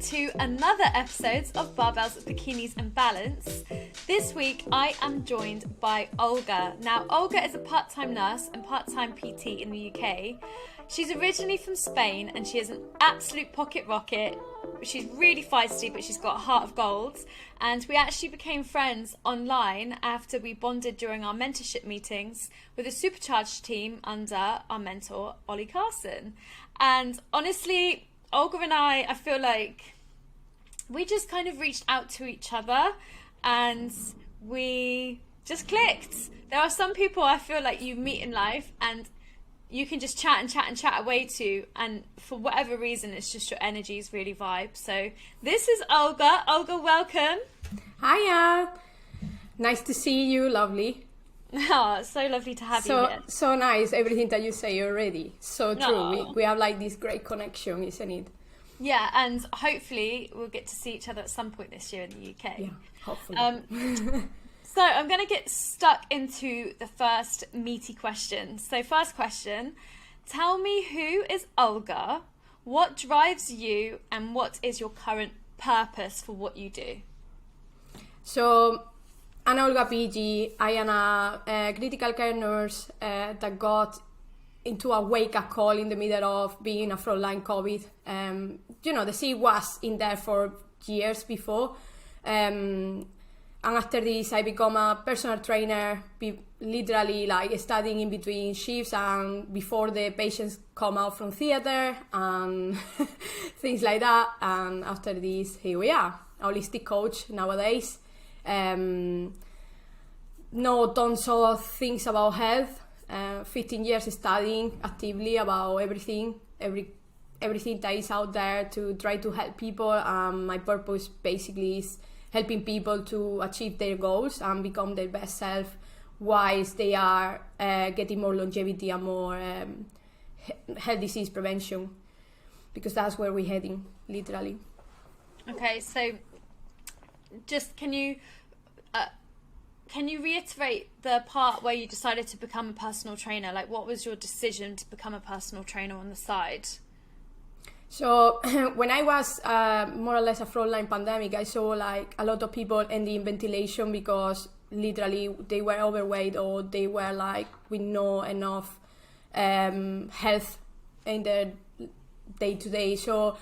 to another episode of Barbells, Bikinis and Balance. This week I am joined by Olga. Now Olga is a part-time nurse and part-time PT in the UK. She's originally from Spain and she is an absolute pocket rocket. She's really feisty, but she's got a heart of gold. And we actually became friends online after we bonded during our mentorship meetings with a supercharged team under our mentor, Ollie Carson. And honestly, Olga and I feel like we just kind of reached out to each other and we just clicked. There are some people I feel like you meet in life and you can just chat away to, and for whatever reason, it's just your energies really vibe. So this is Olga. Olga, welcome. Hiya. Nice to see you, lovely. Oh, so lovely to have you here. So nice, everything that you say already. So true. We have like this great connection, isn't it? Yeah, and hopefully we'll get to see each other at some point this year in the UK. Yeah, hopefully. So I'm going to get stuck into the first meaty question. So first question, tell me, who is Olga? What drives you and what is your current purpose for what you do? So I'm Olga PG. I am a critical care nurse that got into a wake-up call in the middle of being a frontline COVID. The seed was in there for years before. And after this, I become a personal trainer, literally like studying in between shifts and before the patients come out from theater and things like that. And after this, here we are, holistic coach nowadays. Know tons of things about health. 15 years studying actively about everything that is out there to try to help people. My purpose basically is helping people to achieve their goals and become their best self whilst they are getting more longevity and more health disease prevention, because that's where we're heading, literally. Okay, so just can you reiterate the part where you decided to become a personal trainer? Like, what was your decision to become a personal trainer on the side? So when I was more or less a frontline pandemic, I saw like a lot of people ending in ventilation because literally they were overweight or they were like with no enough health in their day-to-day. So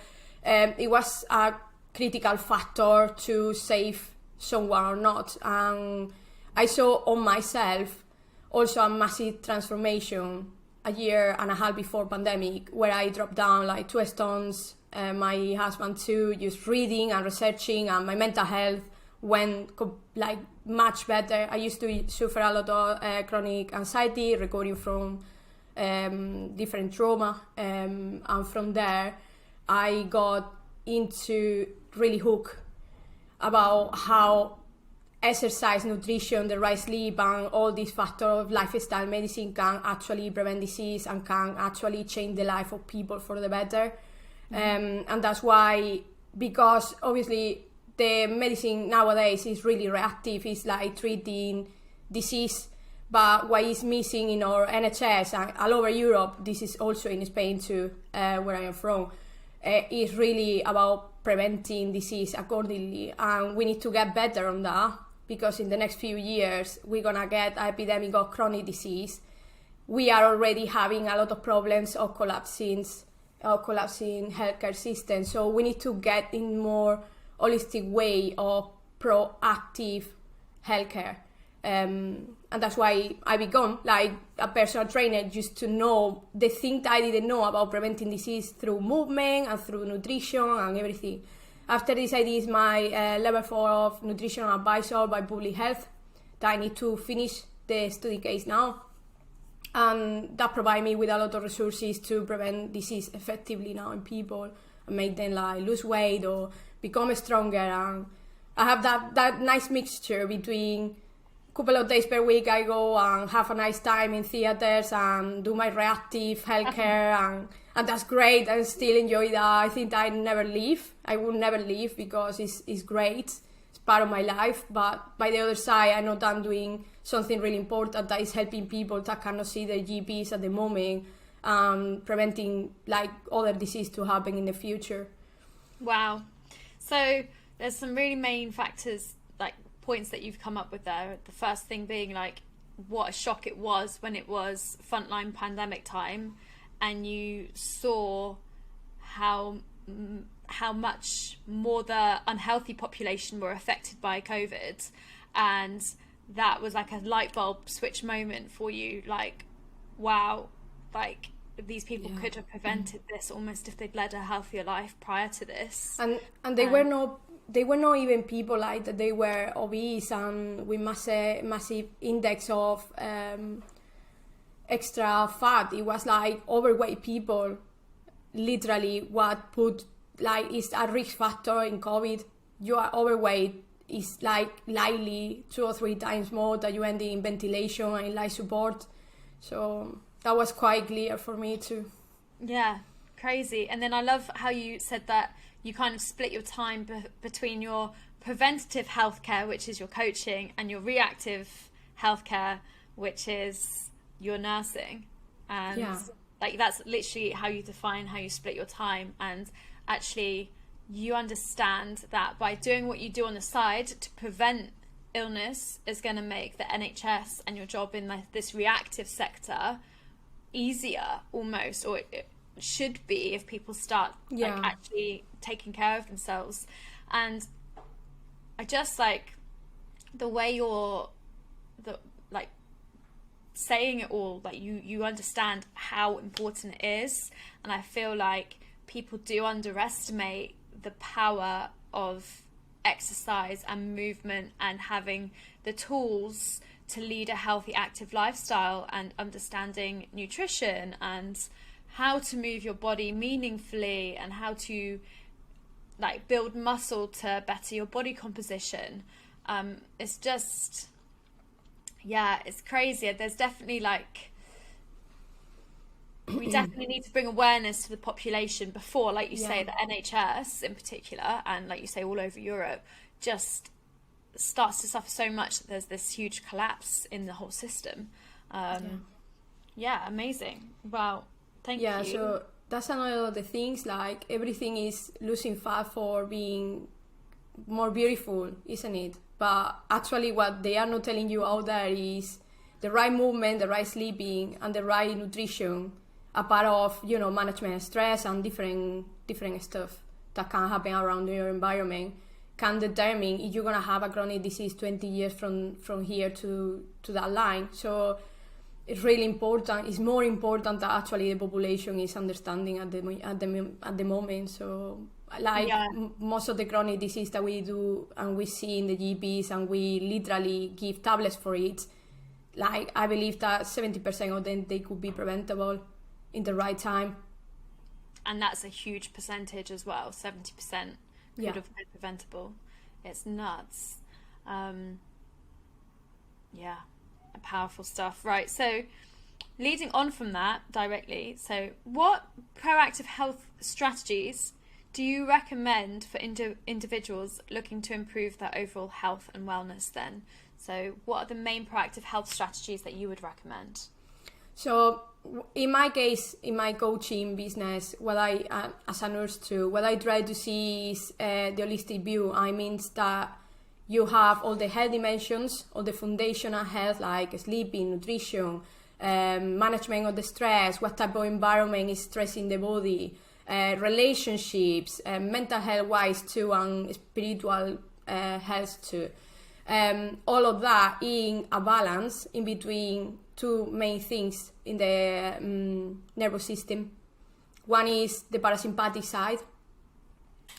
it was a critical factor to save someone or not. And I saw on myself also a massive transformation a year and a half before pandemic, where I dropped down like 2 stones, my husband too, just reading and researching, and my mental health went like much better. I used to suffer a lot of chronic anxiety, recovering from different trauma, and from there I got into really hooked about how exercise, nutrition, the right sleep, and all these factors of lifestyle medicine can actually prevent disease and can actually change the life of people for the better. And that's why, because obviously the medicine nowadays is really reactive, it's like treating disease, but what is missing in our NHS and all over Europe, this is also in Spain too, where I am from, is really about preventing disease accordingly, and we need to get better on that, because in the next few years we're gonna get an epidemic of chronic disease. We are already having a lot of problems of collapsing healthcare systems, so we need to get in more holistic way of proactive healthcare, and that's why I become like a personal trainer, just to know the thing that I didn't know about preventing disease through movement and through nutrition and everything. After this, I did my level 4 of nutritional advisor by public health, that I need to finish the study case now, and that provide me with a lot of resources to prevent disease effectively now in people and make them like lose weight or become stronger. And I have that nice mixture between couple of days per week I go and have a nice time in theaters and do my reactive healthcare, and that's great. I still enjoy that. I think I will never leave because it's great. It's part of my life. But by the other side, I know that I'm doing something really important, that is helping people that cannot see their GPs at the moment, preventing like other disease to happen in the future. Wow. So there's some really main factors, like points that you've come up with there. The first thing being like what a shock it was when it was frontline pandemic time, and you saw how much more the unhealthy population were affected by COVID, and that was like a light bulb switch moment for you. Like, wow, like these people could have prevented this almost if they'd led a healthier life prior to this. And they were not even people like that. They were obese and with massive index of extra fat. It was like overweight people. Literally, what put like is a risk factor in COVID. You are overweight is like likely 2 or 3 times more that you end in ventilation and life support. So that was quite clear for me too. Yeah, crazy. And then I love how you said that you kind of split your time between your preventative healthcare, which is your coaching, and your reactive healthcare, which is your nursing. And like that's literally how you define how you split your time. And actually you understand that by doing what you do on the side to prevent illness is going to make the NHS and your job in this reactive sector easier almost, or it should be if people start like actually taking care of themselves. And I just like the way you're like saying it all, like you understand how important it is. And I feel like people do underestimate the power of exercise and movement and having the tools to lead a healthy, active lifestyle, and understanding nutrition and how to move your body meaningfully and how to like build muscle to better your body composition. It's just, it's crazy. There's definitely like, we definitely need to bring awareness to the population before, like you say, the NHS in particular, and like you say, all over Europe, just starts to suffer so much that there's this huge collapse in the whole system. Amazing. Wow, thank you. So that's another of the things, like everything is losing fat for being more beautiful, isn't it? But actually what they are not telling you out there is the right movement, the right sleeping, and the right nutrition, a part of, management of stress and different stuff that can happen around your environment, can determine if you're going to have a chronic disease 20 years from here to that line. So it's really important. It's more important that actually the population is understanding at the moment. So most of the chronic disease that we do and we see in the GPs, and we literally give tablets for it, like I believe that 70% of them, they could be preventable in the right time. And that's a huge percentage as well. 70% could have been preventable. It's nuts. Powerful stuff. Right, so leading on from that directly, so what proactive health strategies do you recommend for individuals looking to improve their overall health and wellness then? So what are the main proactive health strategies that you would recommend? So in my case, in my coaching business, what I, as a nurse too, what I try to see is the holistic view. I mean that you have all the health dimensions, all the foundational health, like sleeping, nutrition, management of the stress, what type of environment is stressing the body, relationships, mental health wise too, and spiritual health too. All of that in a balance in between two main things in the nervous system. One is the parasympathetic side,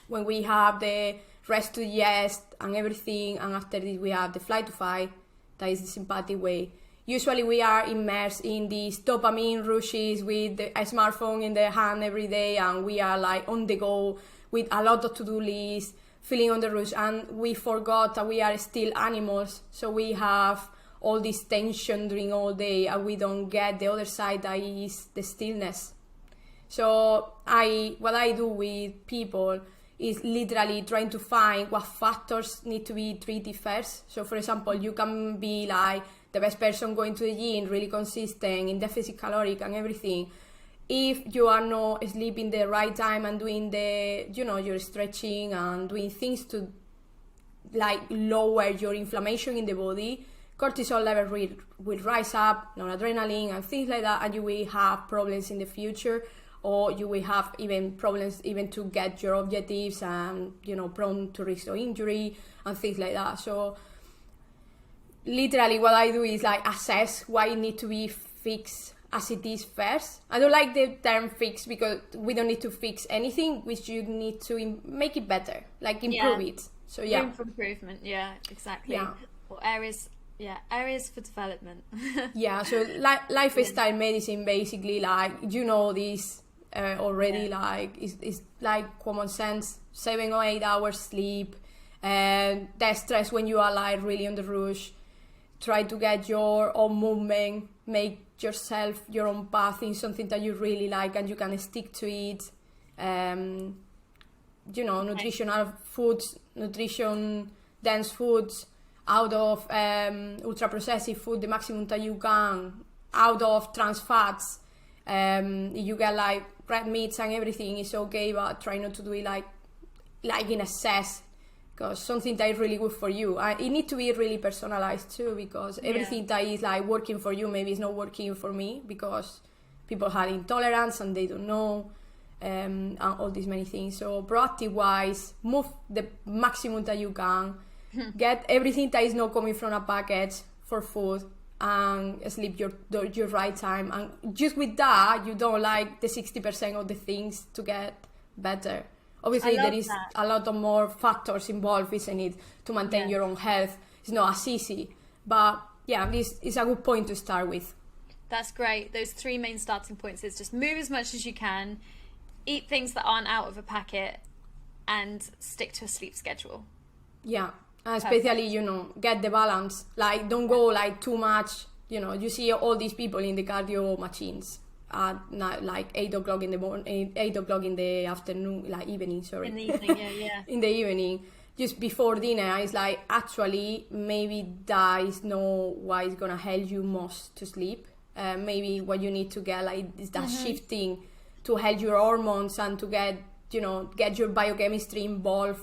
when we have the rest to digest and everything, and after this we have the flight to fight, that is the sympathetic way. Usually we are immersed in these dopamine rushes with a smartphone in the hand every day, and we are like on the go with a lot of to-do lists, feeling on the rush, and we forgot that we are still animals. So we have all this tension during all day, and we don't get the other side, that is the stillness. So what I do with people is literally trying to find what factors need to be treated first. So for example, you can be like the best person going to the gym, really consistent, in deficit caloric and everything. if you are not sleeping the right time and doing your stretching and doing things to like lower your inflammation in the body, cortisol level will rise up, noradrenaline and things like that, and you will have problems in the future, or you will have even problems even to get your objectives and prone to risk of injury and things like that. So literally what I do is like assess why it needs to be fixed as it is first. I don't like the term fix because we don't need to fix anything, which you need to make it better, like improve it. So yeah, room for improvement. Yeah, exactly. Yeah. Or areas for development. Yeah, so lifestyle medicine basically, like this already, like it's like common sense. 7 or 8 hours sleep, and that stress when you are like really on the rush. Try to get your own movement, make yourself your own path in something that you really like and you can stick to it. Nutritional foods, nutrition dense foods, out of ultra processed food the maximum that you can, out of trans fats. You get like red meats and everything is okay, but try not to do it like in excess, because something that is really good for you, it needs to be really personalized too, because everything that is like working for you maybe is not working for me, because people have intolerance and they don't know, and all these many things. So proactive wise, move the maximum that you can, get everything that is not coming from a package for food, and sleep your right time, and just with that you don't like the 60% of the things to get better. Obviously there is a lot of more factors involved, isn't it, to maintain your own health. It's not as easy, but yeah, this is a good point to start with. That's great. Those 3 main starting points is just move as much as you can, eat things that aren't out of a packet, and stick to a sleep schedule. Yeah, especially, get the balance. Like, don't go like too much, you see all these people in the cardio machines at like 8 o'clock in the morning, 8 o'clock in the afternoon, like evening, sorry. In the evening, yeah. In the evening, just before dinner. It's like, actually, maybe that is not what is going to help you most to sleep. Maybe what you need to get like is that shifting to help your hormones and to get your biochemistry involved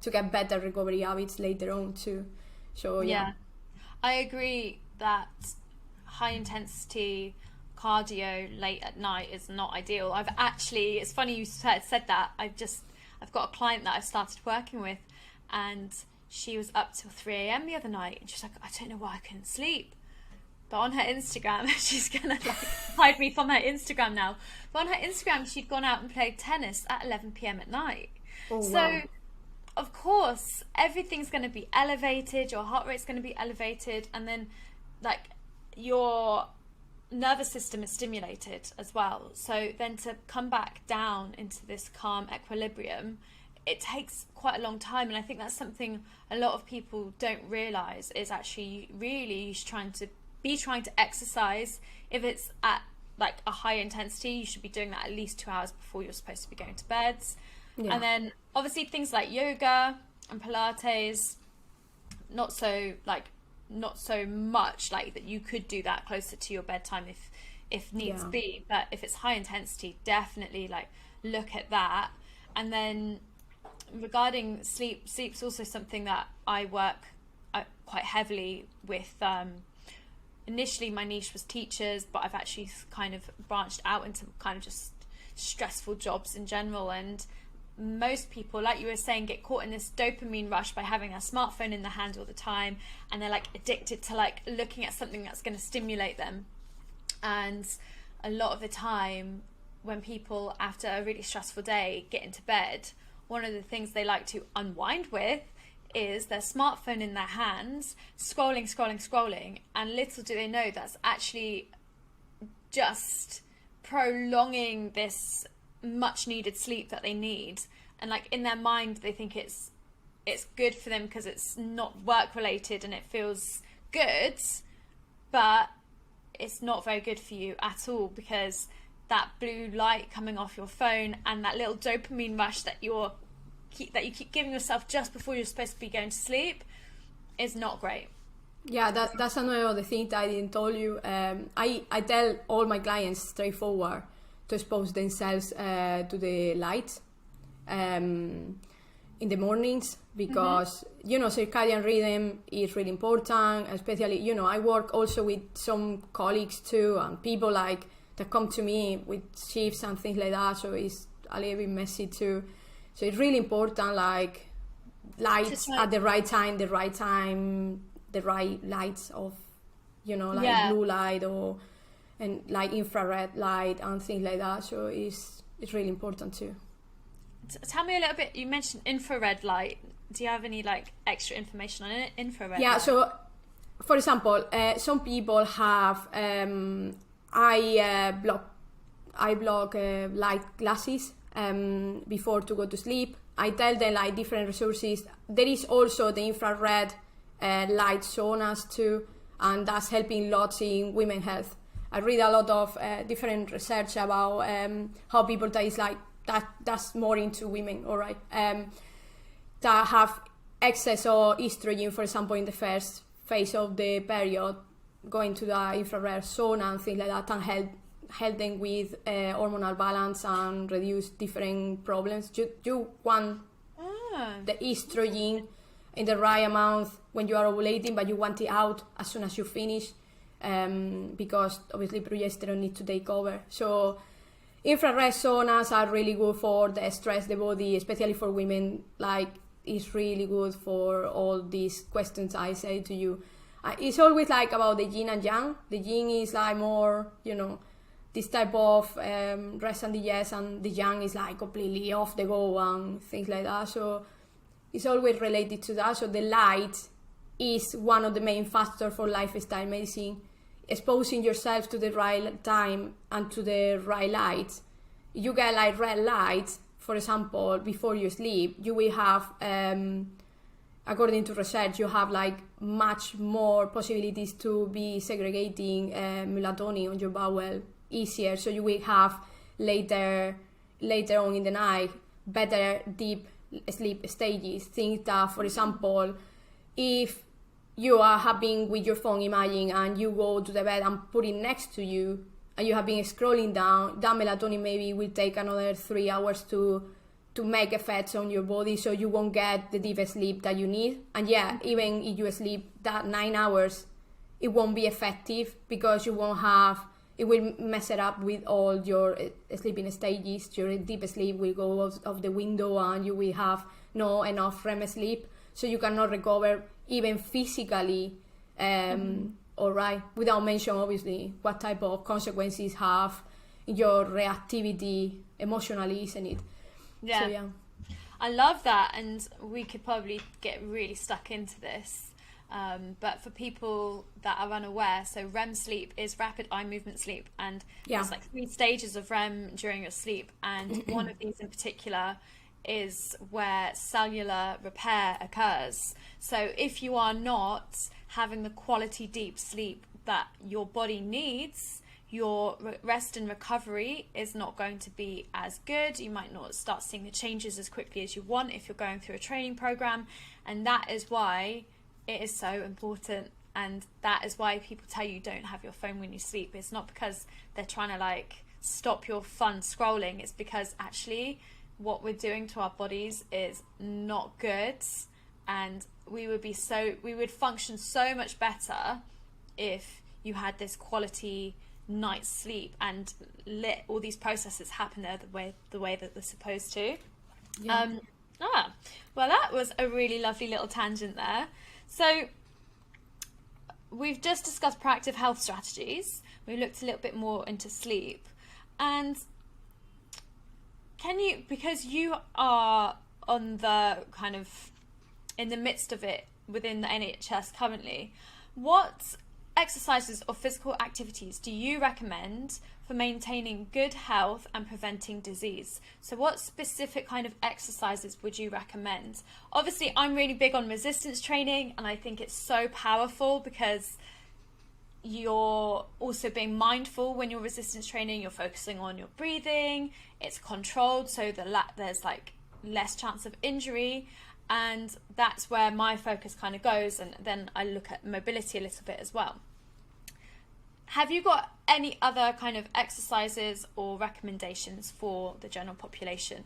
to get better recovery habits later on too. So yeah. I agree that high intensity cardio late at night is not ideal. It's funny you said that. I've got a client that I've started working with, and she was up till 3 a.m. the other night, and she's like, I don't know why I couldn't sleep. But on her Instagram, she's gonna hide me from her Instagram now. But on her Instagram, she'd gone out and played tennis at 11 p.m. at night. Oh, so wow. Of course, everything's going to be elevated, your heart rate's going to be elevated, and then like your nervous system is stimulated as well. So then to come back down into this calm equilibrium, it takes quite a long time. And I think that's something a lot of people don't realize, is actually really trying to exercise. If it's at like a high intensity, you should be doing that at least 2 hours before you're supposed to be going to bed. And then obviously things like yoga and Pilates, not so much like that. You could do that closer to your bedtime if needs be, but if it's high intensity, definitely like look at that. And then regarding sleep's also something that I work quite heavily with. Initially my niche was teachers, but I've actually kind of branched out into kind of just stressful jobs in general. And most people, like you were saying, get caught in this dopamine rush by having a smartphone in their hand all the time, and they're like addicted to like looking at something that's going to stimulate them. And a lot of the time when people after a really stressful day get into bed, one of the things they like to unwind with is their smartphone in their hands, scrolling, and little do they know that's actually just prolonging this much needed sleep that they need. And like in their mind they think it's good for them because it's not work related and it feels good, but it's not very good for you at all, because that blue light coming off your phone and that little dopamine rush that you keep giving yourself just before you're supposed to be going to sleep is not great. Yeah, that's another of the things that I didn't tell you. I tell all my clients straightforward to expose themselves to the light in the mornings, because circadian rhythm is really important, especially I work also with some colleagues too, and people like that come to me with shifts and things like that, so it's a little bit messy too. So it's really important, like lights at the right time, the right lights of blue light and like infrared light and things like that. So it's really important too. Tell me a little bit, you mentioned infrared light. Do you have any like extra information on it? Infrared light? So for example, some people have eye block light glasses before to go to sleep. I tell them like different resources. There is also the infrared light saunas too, and that's helping lots in women health. I read a lot of different research about how people that is like that's more into women, all right, that have excess of estrogen, for example, in the first phase of the period, going to the infrared sauna and things like that, and help them with hormonal balance and reduce different problems. You want the estrogen in the right amount when you are ovulating, but you want it out as soon as you finish, because obviously progesterone needs to take over. So infrared saunas are really good for the stress, the body, especially for women. Like, it's really good for all these questions I say to you. It's always like about the yin and yang. The yin is like more, this type of rest and digest, and the yang is like completely off the go and things like that. So it's always related to that. So the light is one of the main factors for lifestyle medicine. Exposing yourself to the right time and to the right light. You get like red light, for example, before you sleep, you will have, according to research, you have like much more possibilities to be segregating melatonin on your bowel easier. So you will have later on in the night better deep sleep stages. Think that, for example, if you are having with your phone imaging and you go to the bed and put it next to you and you have been scrolling down, that melatonin maybe will take another 3 hours to make effects on your body, so you won't get the deep sleep that you need. And even if you sleep that 9 hours, it won't be effective because you won't have, it will mess it up with all your sleeping stages. Your deep sleep will go of the window and you will have no enough REM sleep, so you cannot recover even physically, all right, without mentioning obviously what type of consequences have your reactivity emotionally, isn't it? Yeah. So, yeah. I love that, and we could probably get really stuck into this. But for people that are unaware, so REM sleep is rapid eye movement sleep, and there's like 3 stages of REM during your sleep, and one of these in particular is where cellular repair occurs. So if you are not having the quality deep sleep that your body needs, your rest and recovery is not going to be as good. You might not start seeing the changes as quickly as you want if you're going through a training program, and that is why it is so important. And that is why people tell you don't have your phone when you sleep. It's not because they're trying to like stop your fun scrolling. It's because actually what we're doing to our bodies is not good, and we would function so much better if you had this quality night's sleep and let all these processes happen there the way that they're supposed to. Well, that was a really lovely little tangent there. So we've just discussed proactive health strategies. We looked a little bit more into sleep, and can you, because you are on the kind of in the midst of it within the NHS currently, what exercises or physical activities do you recommend for maintaining good health and preventing disease? So what specific kind of exercises would you recommend? Obviously, I'm really big on resistance training, and I think it's so powerful because you're also being mindful when you're resistance training. You're focusing on your breathing, it's controlled, so there's like less chance of injury, and that's where my focus kind of goes, and then I look at mobility a little bit as well. Have you got any other kind of exercises or recommendations for the general population?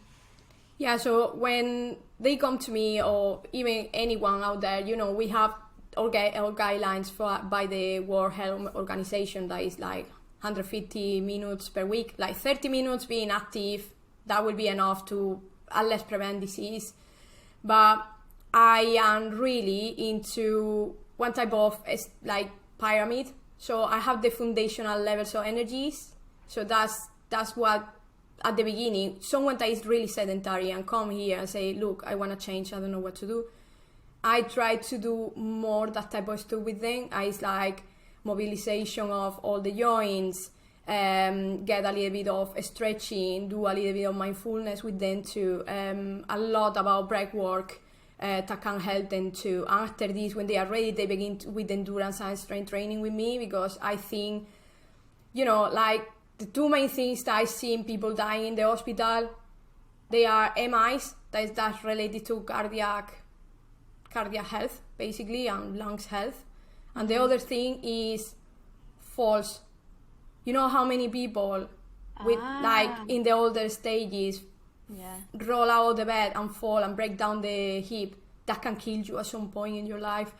Yeah, so when they come to me, or even anyone out there, we have our guidelines by the World Health Organization that is like 150 minutes per week, like 30 minutes being active. That will be enough to at least prevent disease. But I am really into one type of like pyramid. So I have the foundational levels of energies. So that's what, at the beginning, someone that is really sedentary and come here and say, look, I want to change, I don't know what to do. I try to do more that type of stuff with them. It's like mobilization of all the joints, get a little bit of stretching, do a little bit of mindfulness with them too, a lot about breath work that can help them too. After this, when they are ready, they begin with endurance and strength training with me, because I think, like the two main things that I see in people dying in the hospital, they are MIs, that's related to cardiac health, basically, and lungs health. And the other thing is falls. You know how many people with like in the older stages roll out of the bed and fall and break down the hip? That can kill you at some point in your life.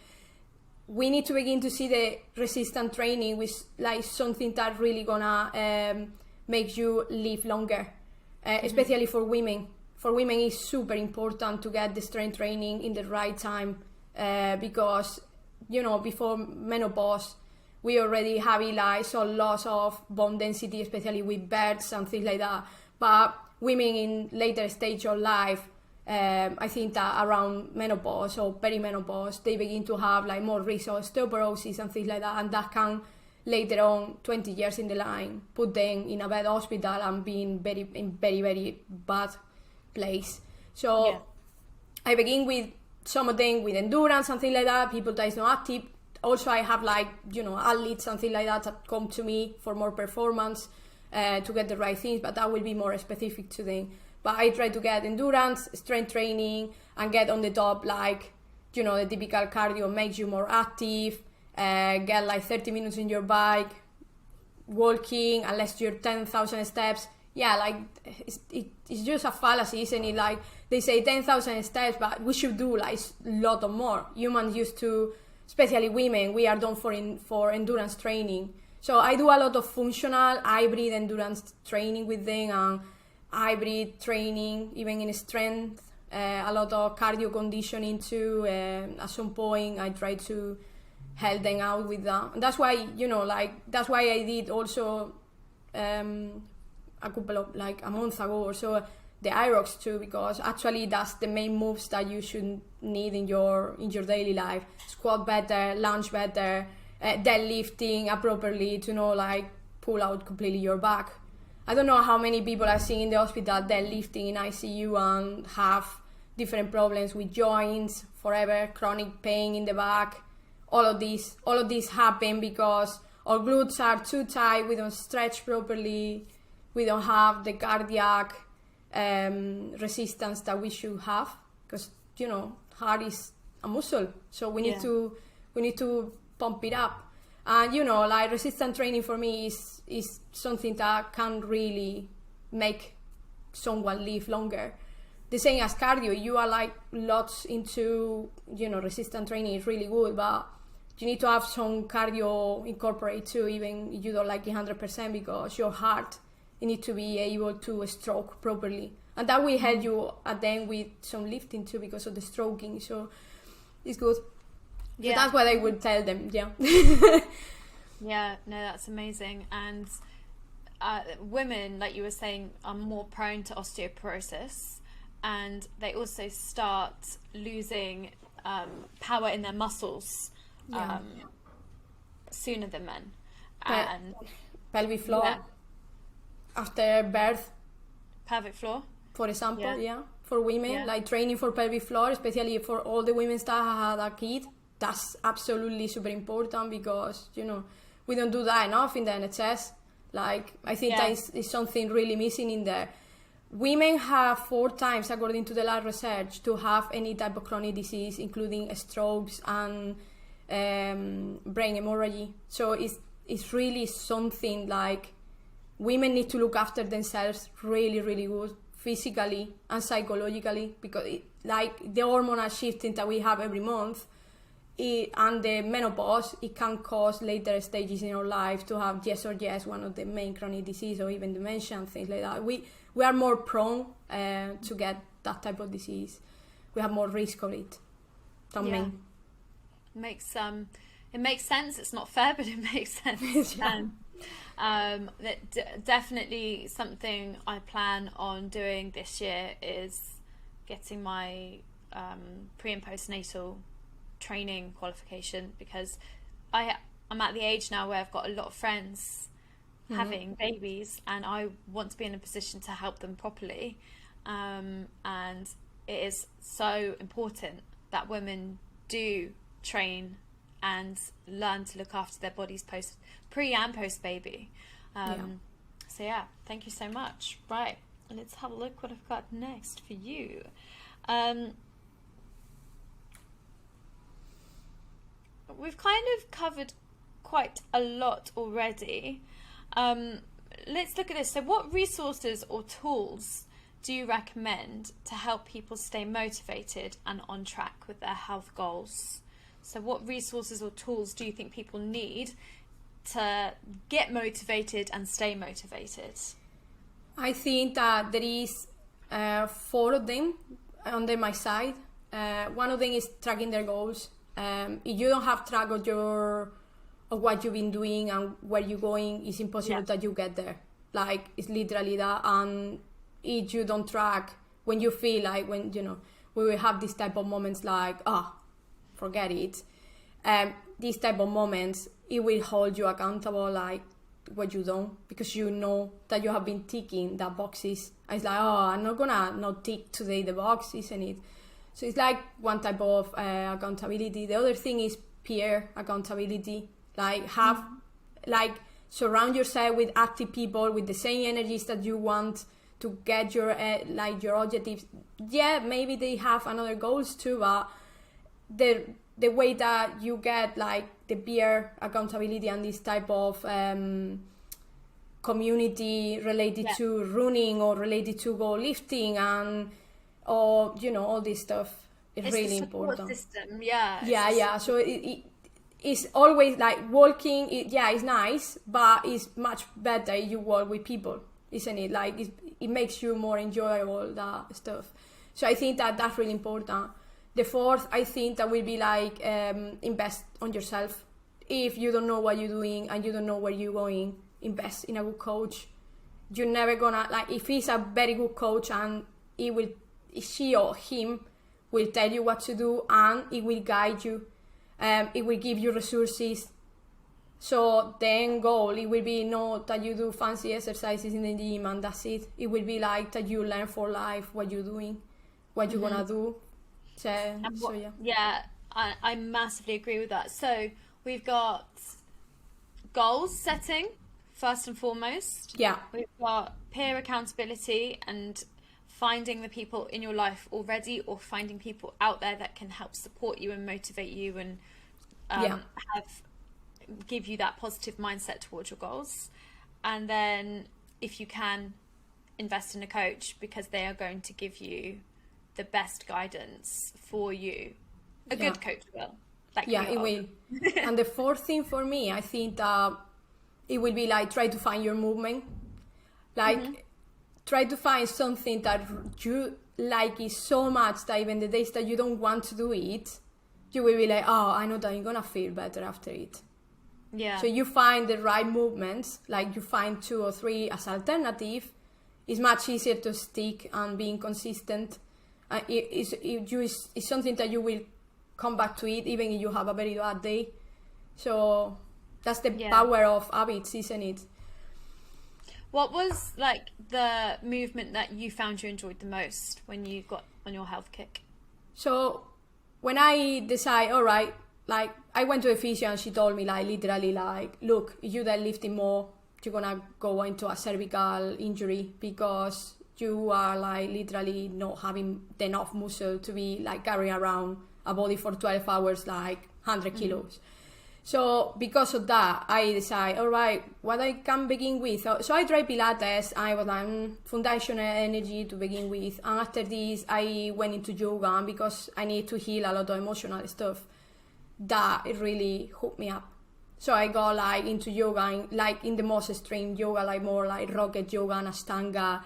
We need to begin to see the resistance training with like something that really gonna make you live longer, especially for women. For women, it's super important to get the strength training in the right time, because before menopause, we already have like some loss of bone density, especially with births and things like that. But women in later stage of life, I think that around menopause or perimenopause, they begin to have like more risk of osteoporosis and things like that, and that can later on, 20 years in the line, put them in a bad hospital and being in very, very bad place. So I begin with some of them with endurance, something like that, people that is not active. Also, I have like, athletes, something like that come to me for more performance to get the right things, but that will be more specific to them. But I try to get endurance, strength training, and get on the top, like, the typical cardio makes you more active, get like 30 minutes in your bike, walking, unless you're 10,000 steps. Yeah, like, it's just a fallacy, isn't it? Like, they say 10,000 steps, but we should do like a lot of more. Humans used to, especially women, we are done for endurance training. So I do a lot of functional hybrid endurance training with them, and hybrid training, even in strength, a lot of cardio conditioning too. At some point, I try to help them out with that. And that's why, that's why I did also a couple of, like a month ago or so, the IROX too, because actually that's the main moves that you should need in your daily life. Squat better, lunge better, deadlifting appropriately to like pull out completely your back. I don't know how many people I've seen in the hospital deadlifting in ICU and have different problems with joints forever, chronic pain in the back. All of these happen because our glutes are too tight, we don't stretch properly, we don't have the cardiac resistance that we should have, because heart is a muscle, so we need to pump it up. And like resistance training for me is something that can really make someone live longer. The same as cardio, you are like lots into resistance training is really good, but you need to have some cardio incorporate too, even if you don't like it 100%, because your heart, you need to be able to stroke properly, and that will help you at the end with some lifting too, because of the stroking. So it's good. So that's what I would tell them. Yeah, no, that's amazing. And women, like you were saying, are more prone to osteoporosis, and they also start losing power in their muscles sooner than men. And pelvic floor after birth, pelvic floor, for example, for women, like training for pelvic floor, especially for all the women that have had a kid, that's absolutely super important, because we don't do that enough in the NHS. Like, I think that is something really missing in there. Women have 4 times, according to the last research, to have any type of chronic disease, including strokes and brain hemorrhage. So it's really something like women need to look after themselves really, really good, physically and psychologically, because like the hormonal shifting that we have every month, and the menopause, it can cause later stages in our life to have one of the main chronic disease, or even dementia and things like that. We are more prone to get that type of disease. We have more risk of it than men. It makes sense. It's not fair, but it makes sense. Definitely something I plan on doing this year is getting my pre and postnatal training qualification, because I'm at the age now where I've got a lot of friends having babies, and I want to be in a position to help them properly, and it is so important that women do train and learn to look after their bodies pre and post baby. So yeah, thank you so much. Right, let's have a look what I've got next for you. We've kind of covered quite a lot already. Let's look at this. So what resources or tools do you recommend to help people stay motivated and on track with their health goals? So what resources or tools do you think people need to get motivated and stay motivated? I think that there is 4 of them under my side. One of them is tracking their goals. If you don't have track of what you've been doing and where you're going, it's impossible that you get there. Like, it's literally that. And if you don't track, when you feel like, when, you know, we will have this type of moments like, forget it. These type of moments, it will hold you accountable, like what you don't, because you know that you have been ticking the boxes. And it's like, I'm not gonna not tick today the box, isn't it? So it's like one type of accountability. The other thing is peer accountability. Like surround yourself with active people with the same energies that you want to get your objectives. Yeah, maybe they have another goals too, but the way that you get like the peer accountability and this type of community related to running or related to goal lifting and or all this stuff is it's really the support important. System, So it's always like walking. It's nice, but it's much better if you walk with people, isn't it? Like it makes you more enjoyable, that stuff. So I think that that's really important. The 4th, I think that will be like invest on yourself. If you don't know what you're doing and you don't know where you're going, invest in a good coach. You're never gonna, like, if he's a very good coach and she or him will tell you what to do and it will guide you. It will give you resources. So the end goal, it will be not that you do fancy exercises in the gym and that's it. It will be like that you learn for life what you're doing, what you're gonna do. I massively agree with that. So we've got goals setting first and foremost. We've got peer accountability and finding the people in your life already, or finding people out there that can help support you and motivate you and give you that positive mindset towards your goals. And then if you can, invest in a coach, because they are going to give you the best guidance for you. A good coach will. It will. And the 4th thing for me, I think that it will be like try to find your movement. Like try to find something that you like it so much that even the days that you don't want to do it, you will be like, I know that I'm gonna feel better after it. So you find the right movements, like you find 2 or 3 as alternative. It's much easier to stick and being consistent. It's something that you will come back to it even if you have a very bad day. So that's the power of habits, isn't it? What was like the movement that you found you enjoyed the most when you got on your health kick? So when I decide, all right, like I went to a physio and she told me like literally like, look, if you deadlifting more, you're gonna go into a cervical injury because you are like literally not having enough muscle to be like carrying around a body for 12 hours, like 100 kilos. So because of that, I decide, all right, what I can begin with. So I tried Pilates. I was like foundational energy to begin with, and after this, I went into yoga, and because I need to heal a lot of emotional stuff, that it really hooked me up. So I got like into yoga, like in the most extreme yoga, like more like rocket yoga and Ashtanga.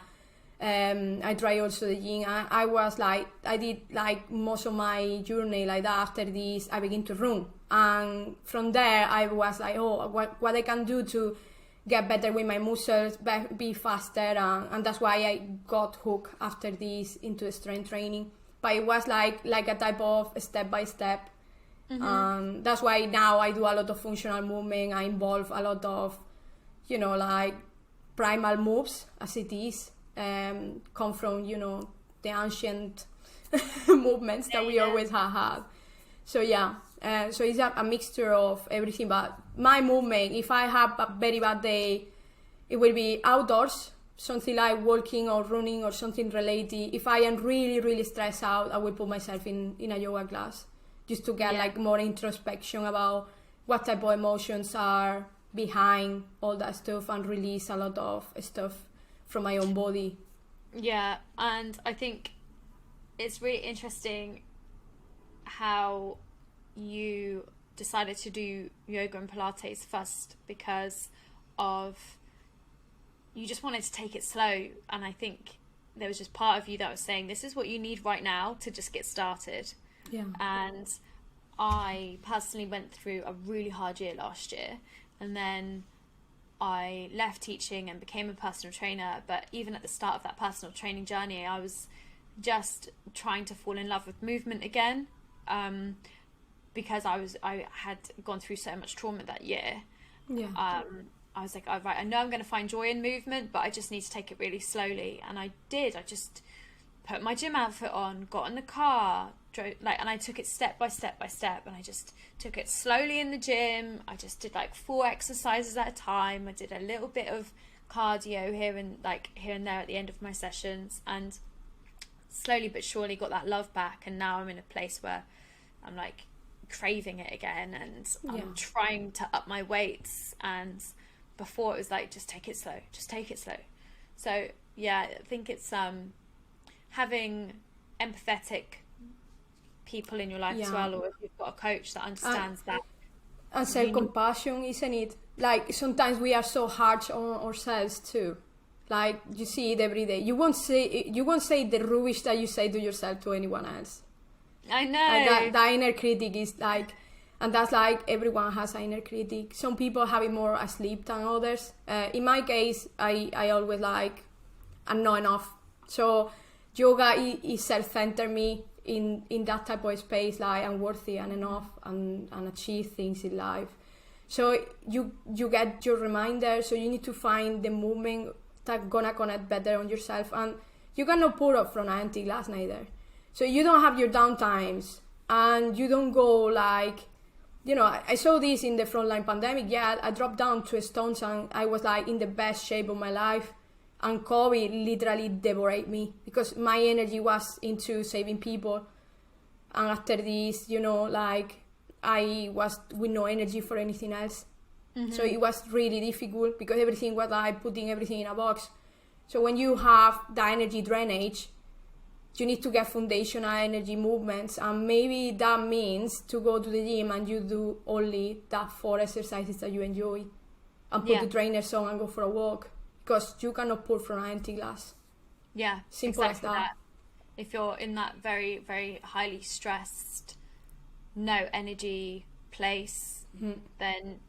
I tried also the gym. I was like, I did like most of my journey like that. After this, I began to run, and from there I was like, oh, what I can do to get better with my muscles, be faster, and that's why I got hooked after this into strength training. But it was like a type of step by step. That's why now I do a lot of functional movement. I involve a lot of, like primal moves as it is. Come from the ancient movements that we always have had. So so it's a mixture of everything. But my movement, if I have a very bad day, it will be outdoors, something like walking or running or something related. If I am really, really stressed out, I will put myself in a yoga class just to get like more introspection about what type of emotions are behind all that stuff and release a lot of stuff from my own body. Yeah, and I think it's really interesting how you decided to do yoga and Pilates first, because of you just wanted to take it slow, and I think there was just part of you that was saying this is what you need right now to just get started. And I personally went through a really hard year last year, and then I left teaching and became a personal trainer. But even at the start of that personal training journey, I was just trying to fall in love with movement again, because I had gone through so much trauma that year. I was like, all right, I know I'm going to find joy in movement, but I just need to take it really slowly. And I did. I just put my gym outfit on, got in the car, drove, and I took it step by step by step, and I just took it slowly in the gym. I just did like 4 exercises at a time. I did a little bit of cardio here and there at the end of my sessions, and slowly but surely got that love back. And now I'm in a place where I'm like craving it again, and I'm trying to up my weights, and before it was like, just take it slow. So yeah, I think it's having empathetic people in your life as well, or if you've got a coach that understands that. And self-compassion, isn't it? Like sometimes we are so harsh on ourselves too. Like you see it every day. You won't say the rubbish that you say to yourself to anyone else. I know. Like that inner critic is like, and that's like everyone has an inner critic. Some people have it more asleep than others. In my case, I always like, I'm not enough. So yoga is self-centered me in that type of space, like I'm worthy and enough and achieve things in life. So you get your reminder, so you need to find the movement that gonna connect better on yourself, and you cannot pour up from an empty glass neither. So you don't have your downtimes, and you don't go like, I saw this in the frontline pandemic. I dropped down 2 stones and I was like in the best shape of my life. And COVID literally devoured me because my energy was into saving people. And after this, I was with no energy for anything else. So it was really difficult because everything was like putting everything in a box. So when you have the energy drainage, you need to get foundational energy movements. And maybe that means to go to the gym and you do only that 4 exercises that you enjoy. And put the trainers on and go for a walk. Because you cannot pour from an empty glass. Yeah, simple exactly as that. If you're in that very, very highly stressed, no energy place, then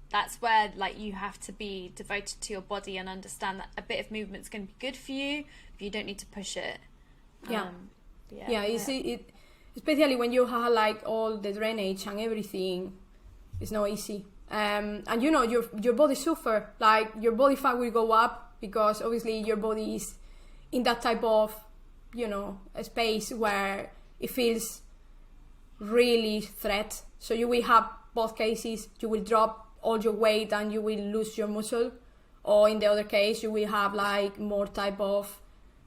that's where like you have to be devoted to your body and understand that a bit of movement's going to be good for you, but you don't need to push it. Especially when you have like all the drainage and everything, it's not easy. And your body suffer, like your body fat will go up because obviously your body is in that type of a space where it feels really threat. So you will have both cases. You will drop all your weight and you will lose your muscle, or in the other case you will have like more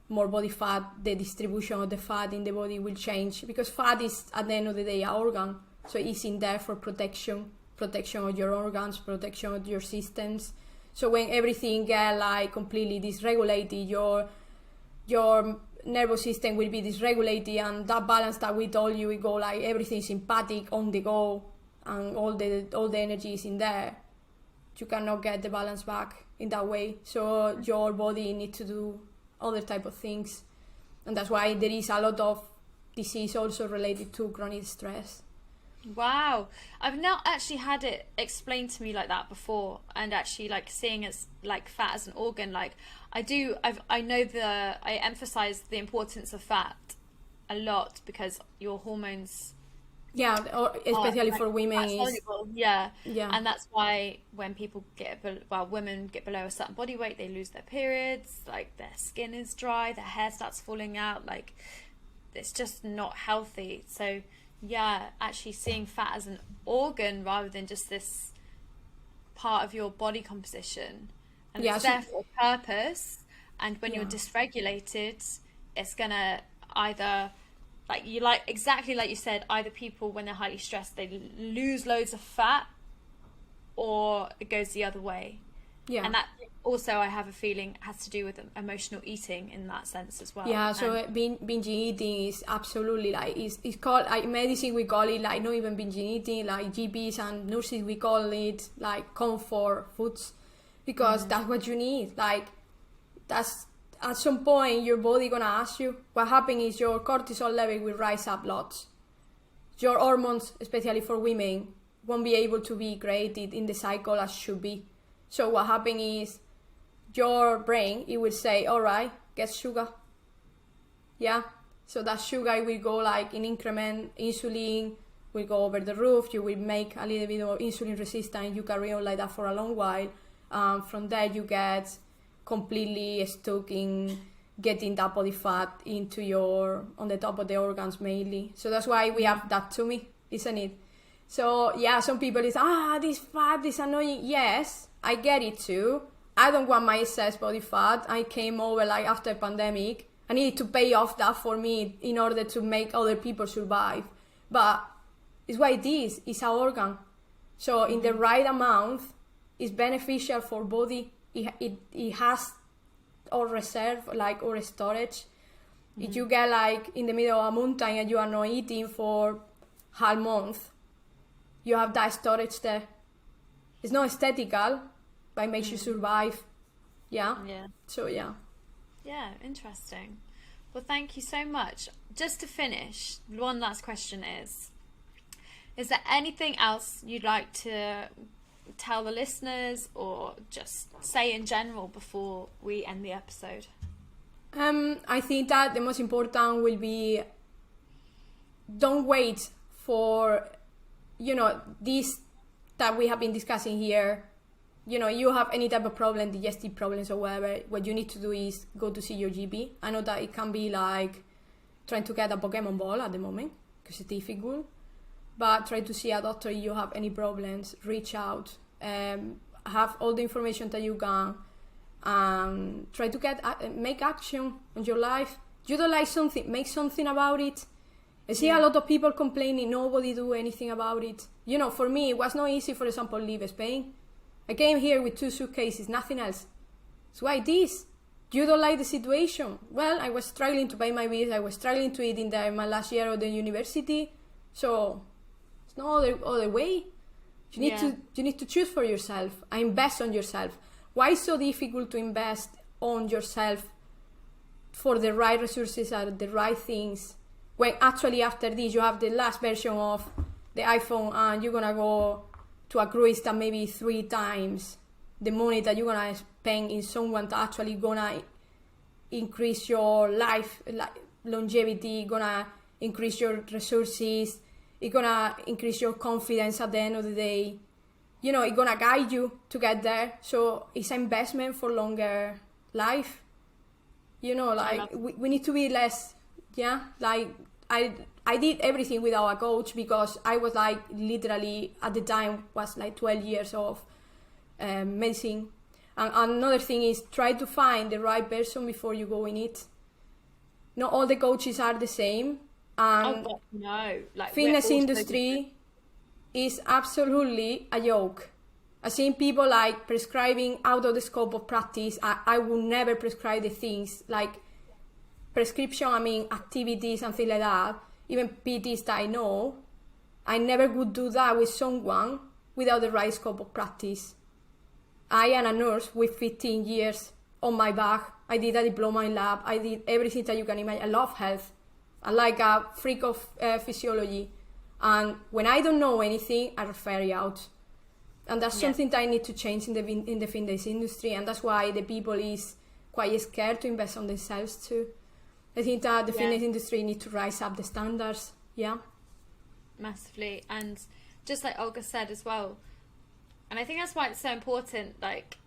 body fat. The distribution of the fat in the body will change because fat is at the end of the day an organ. So it's in there for protection of your organs, protection of your systems. So when everything get like completely dysregulated, your nervous system will be dysregulated, and that balance that we told you, we go like everything sympathetic on the go, and all the energy is in there. You cannot get the balance back in that way. So your body needs to do other type of things, and that's why there is a lot of disease also related to chronic stress. Wow, I've not actually had it explained to me like that before, and actually like seeing it like fat as an organ. Like I emphasize the importance of fat a lot because your hormones, or especially for women, yeah, and that's why when people women get below a certain body weight, they lose their periods, like their skin is dry, their hair starts falling out, like it's just not healthy. So yeah, actually seeing fat as an organ rather than just this part of your body composition, and it's there for a purpose. And when you're dysregulated, it's gonna either exactly like you said, either people when they're highly stressed they lose loads of fat, or it goes the other way. Yeah, and that also, I have a feeling, has to do with emotional eating in that sense as well. Yeah, so binge eating is absolutely like it's called like medicine, we call it like not even binge eating, like GPs and nurses we call it like comfort foods, because that's what you need. Like that's at some point your body gonna ask you. What happens is your cortisol level will rise up lots. Your hormones, especially for women, won't be able to be created in the cycle as should be. So what happens is your brain, it will say, all right, get sugar. Yeah. So that sugar will go like in increment, insulin will go over the roof. You will make a little bit of insulin resistance. You carry on like that for a long while. From there, you get completely stuck in getting that body fat on the top of the organs mainly. So that's why we have that tummy, isn't it? So yeah, some people is, this fat is annoying. Yes, I get it too. I don't want my excess body fat. I came over like after pandemic. I needed to pay off that for me in order to make other people survive. But it's what it is. It's an organ. So in the right amount, it's beneficial for body. It has or reserve like or storage. If you get like in the middle of a mountain and you are not eating for half month, you have that storage there. It's not aesthetical, but it makes you survive. Yeah. So yeah, interesting. Well, thank you so much. Just to finish, one last question is there anything else you'd like to tell the listeners, or just say in general before we end the episode? I think that the most important will be, don't wait for this that we have been discussing here. You have any type of problem, digestive problems or whatever, what you need to do is go to see your GP. I know that it can be like trying to get a Pokemon ball at the moment because it's difficult, but try to see a doctor if you have any problems. Reach out, have all the information that you can, and try to make action on your life. You don't like something, make something about it. I see a lot of people complaining, nobody do anything about it. For me, it was not easy, for example, leave Spain. I came here with 2 suitcases, nothing else. So why this? You don't like the situation? Well, I was struggling to pay my bills. I was struggling to eat in my last year of the university. So it's no other way. You need to choose for yourself and invest on yourself. Why is it so difficult to invest on yourself for the right resources and the right things, when actually after this you have the last version of the iPhone and you're gonna go to a cruise that maybe 3 times the money that you're gonna spend in someone that actually gonna increase your life longevity, gonna increase your resources, it's gonna increase your confidence at the end of the day. It's gonna guide you to get there. So it's an investment for longer life. We need to be less, I did everything without a coach because I was like literally at the time was like 12 years of medicine. And another thing is try to find the right person before you go in it. Not all the coaches are the same. And no, fitness industry is absolutely a joke. I've seen people like prescribing out of the scope of practice. I would never prescribe the things like prescription, I mean activities and things like that, even PTs that I know. I never would do that with someone without the right scope of practice. I am a nurse with 15 years on my back. I did a diploma in lab. I did everything that you can imagine. I love health. I'm like a freak of physiology. And when I don't know anything, I refer you out. And that's something that I need to change in the fitness industry. And that's why the people is quite scared to invest on themselves too. I think that the fitness industry needs to rise up the standards. Yeah. Massively. And just like Olga said as well, and I think that's why it's so important, like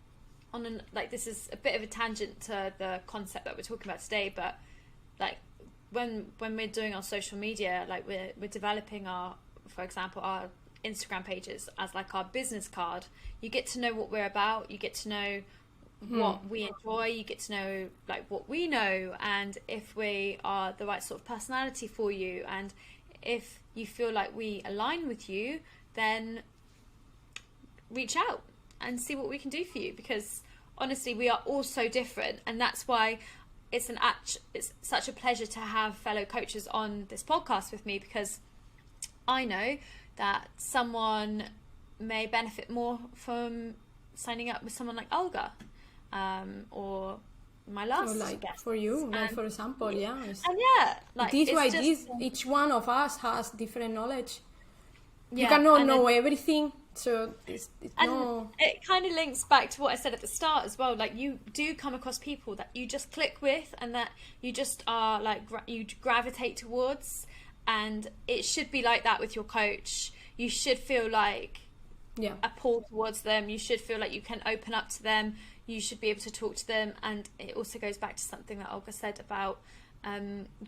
this is a bit of a tangent to the concept that we're talking about today, but like when we're doing our social media, like we're developing for example, our Instagram pages as like our business card. You get to know what we're about, you get to know what we enjoy, you get to know like what we know, and if we are the right sort of personality for you, and if you feel like we align with you, then reach out and see what we can do for you, because honestly we are all so different, and that's why it's such a pleasure to have fellow coaches on this podcast with me, because I know that someone may benefit more from signing up with someone like Olga, or my last like guest. For you, like for example, and like this why each one of us has different knowledge. You cannot know everything, so it's no. It kind of links back to what I said at the start as well. Like you do come across people that you just click with, and that you just are like you gravitate towards, and it should be like that with your coach. You should feel like a pull towards them. You should feel like you can open up to them. You should be able to talk to them. And it also goes back to something that Olga said about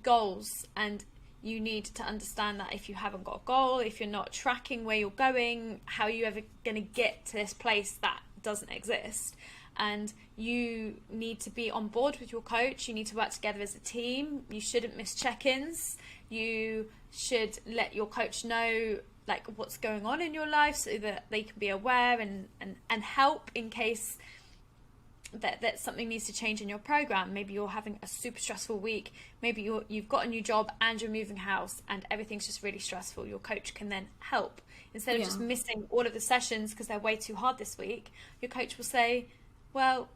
goals, and you need to understand that if you haven't got a goal, if you're not tracking where you're going, how are you ever going to get to this place that doesn't exist? And you need to be on board with your coach. You need to work together as a team. You shouldn't miss check-ins. You should let your coach know like what's going on in your life, so that they can be aware and help in case that something needs to change in your program. Maybe you're having a super stressful week. Maybe you've got a new job and you're moving house and everything's just really stressful. Your coach can then help. Instead of just missing all of the sessions because they're way too hard this week, your coach will say, well,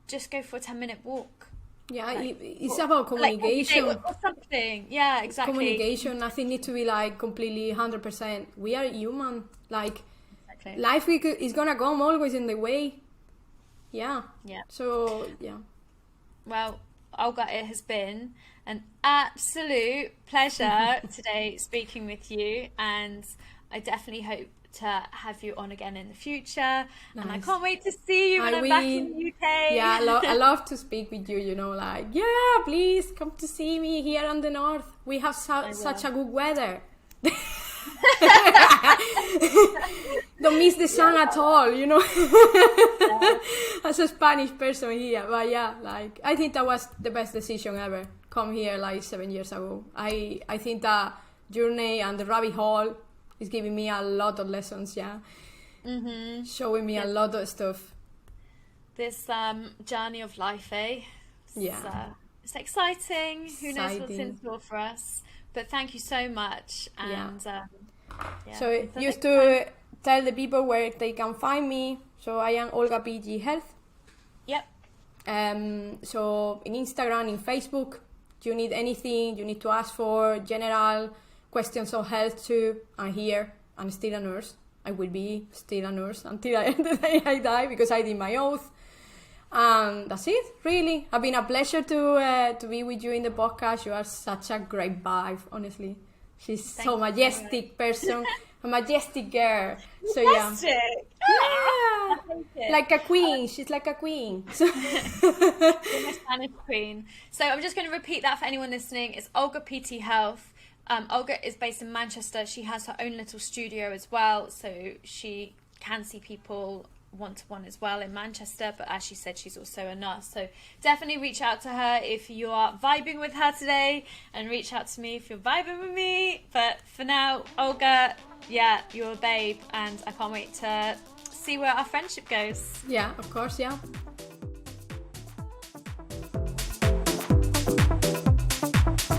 just go for a 10-minute walk. Yeah, like, it's about communication. Like or something. Yeah, exactly. Communication, nothing needs to be like completely 100%. We are human. Like, life is gonna come always in the way. Yeah. So, yeah. Well, Olga, it has been an absolute pleasure today speaking with you, and I definitely hope to have you on again in the future. Nice. And I can't wait to see you when I'm back in the UK. Yeah, I love to speak with you, you know, like, please come to see me here on the north. We have such a good weather. Don't miss the sun at all, you know. As a Spanish person here, but like I think that was the best decision ever. Come here like 7 years ago. I think that journey and the rabbit hole is giving me a lot of lessons. Showing me a lot of stuff. This journey of life, it's exciting. Who knows what's in store for us? But thank you so much. And so just to tell the people where they can find me. So I am Olga PG Health. Yep. So in Instagram, in Facebook, you need anything, you need to ask for general questions of health too. I'm here. I'm still a nurse. I will be still a nurse until the day I die, because I did my oath. And that's it, really. It's been a pleasure to be with you in the podcast. You are such a great vibe, honestly. She's so majestic person, a majestic girl. So majestic. Like a queen. She's like a queen. You're my Spanish queen. So I'm just going to repeat that for anyone listening. It's Olga PT Health. Olga is based in Manchester. She has her own little studio as well, so she can see people one-to-one as well in Manchester, but as she said, she's also a nurse, so definitely reach out to her if you are vibing with her today, and reach out to me if you're vibing with me. But for now, Olga, yeah, you're a babe, and I can't wait to see where our friendship goes. Yeah, of course, yeah.